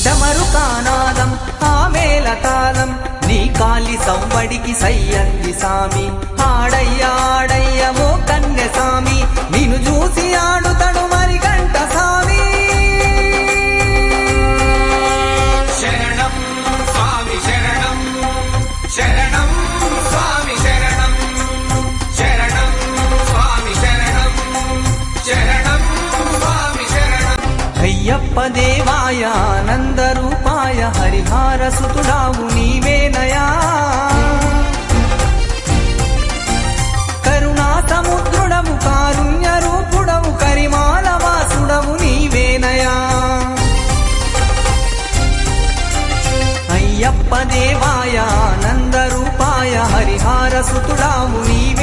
డమరుకానాదం ఆమేళతాళం నీ కాలి సవ్వడికి సయ్యంది సామి ఆడయ్య ఆడయ్య మో కన్య సామి నిన్ను చూసి ఆడుతడు మరి గంట సామి శరణం స్వామి శరణం శరణం స్వామి శరణం శరణం స్వామి శరణం శరణం స్వామి శరణం అయ్యప్ప దేవాయ ఆనంద రూపాయ హరిహార సుతుడావు నీవేనయా కరుణా సముద్రుడవు కారుణ్య రూపుడవు కరిమాల వాసుడవు నీవేనయా అయ్యప్ప దేవాయ ఆనంద రూపాయ హరిహార సుతుడావు నీవే